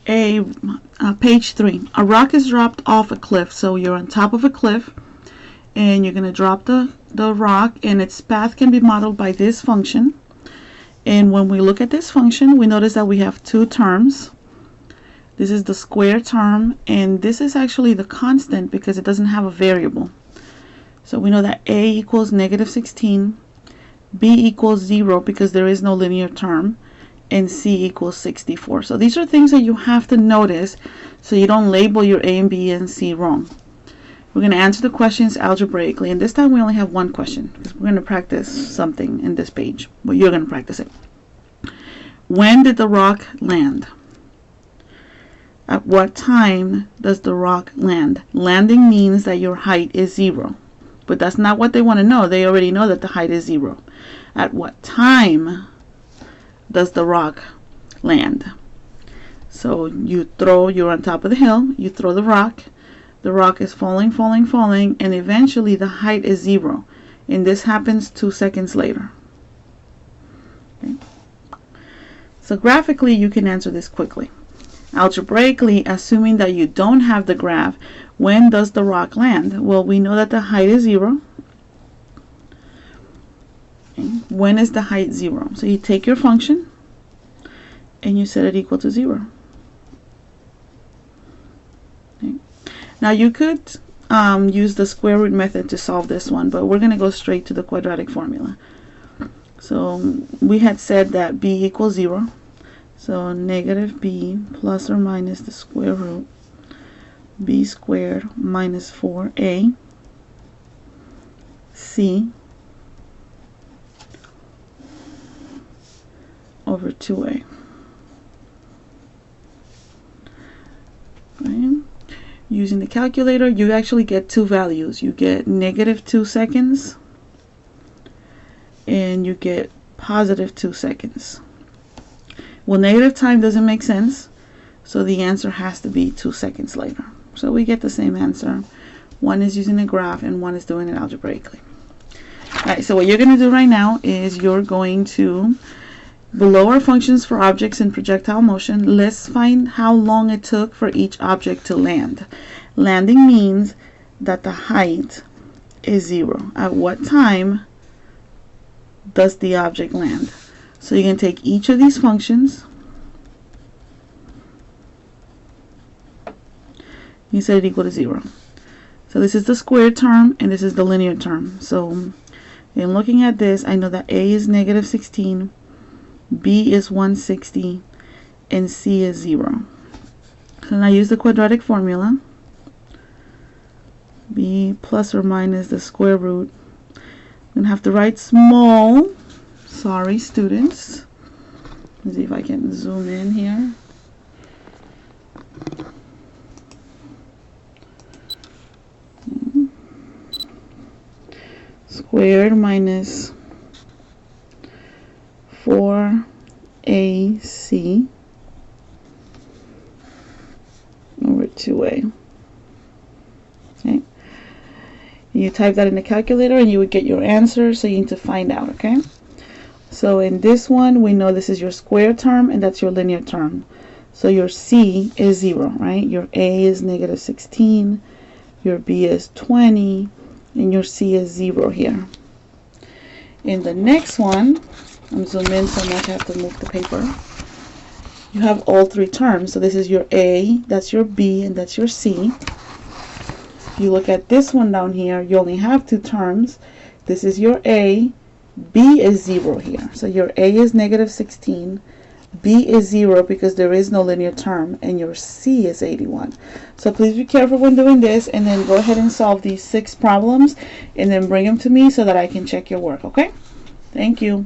Page 3. A rock is dropped off a cliff. So you're on top of a cliff and you're going to drop the rock, and its path can be modeled by this function. And when we look at this function, we notice that we have two terms. This is the square term, and this is actually the constant because it doesn't have a variable. So we know that a equals -16, b equals 0 because there is no linear term, and c equals 64. So these are things that you have to notice so you don't label your a and b and c wrong. We're going to answer the questions algebraically, and this time we only have one question because we're going to practice something in this page, but you're going to practice it. When did the rock land? At what time does the rock land? Landing means that your height is 0, but that's not what they want to know. They already know that the height is 0. At what time does the rock land? So you're on top of the hill, you throw the rock is falling, and eventually the height is 0, and this happens 2 seconds later. Okay. So graphically you can answer this quickly. Algebraically, assuming that you don't have the graph, when does the rock land? Well, we know that the height is 0. Okay. When is the height 0? So you take your function and you set it equal to 0. Okay. Now you could use the square root method to solve this one, but we're going to go straight to the quadratic formula. So we had said that b equals 0. So negative b plus or minus the square root b squared minus 4a c over 2a. Right. Using the calculator, you actually get two values. You get -2 seconds and you get +2 seconds. Well, negative time doesn't make sense, so the answer has to be 2 seconds later. So we get the same answer. One is using a graph and one is doing it algebraically. Alright, so what you're going to do right now is you're going to, below our functions for objects in projectile motion, let's find how long it took for each object to land. Landing means that the height is 0. At what time does the object land? So you can take each of these functions, you set it equal to 0. So this is the squared term and this is the linear term. So in looking at this, I know that a is -16, b is 160, and c is 0. So now use the quadratic formula. B plus or minus the square root. I'm going to have to write small. Sorry, students. Let's see if I can zoom in here. Squared minus 4ac over 2a. Okay. You type that in the calculator and you would get your answer, so you need to find out, okay? So in this one, we know this is your square term and that's your linear term. So your c is 0, right? Your a is -16, your b is 20, and your c is 0 here. In the next one, I'm zooming in so much I have to move the paper. You have all three terms. So this is your a, that's your b, and that's your c. If you look at this one down here, you only have two terms. This is your a, b is 0 here. So your a is -16, b is 0 because there is no linear term, and your c is 81. So please be careful when doing this, and then go ahead and solve these 6 problems and then bring them to me so that I can check your work, okay? Thank you.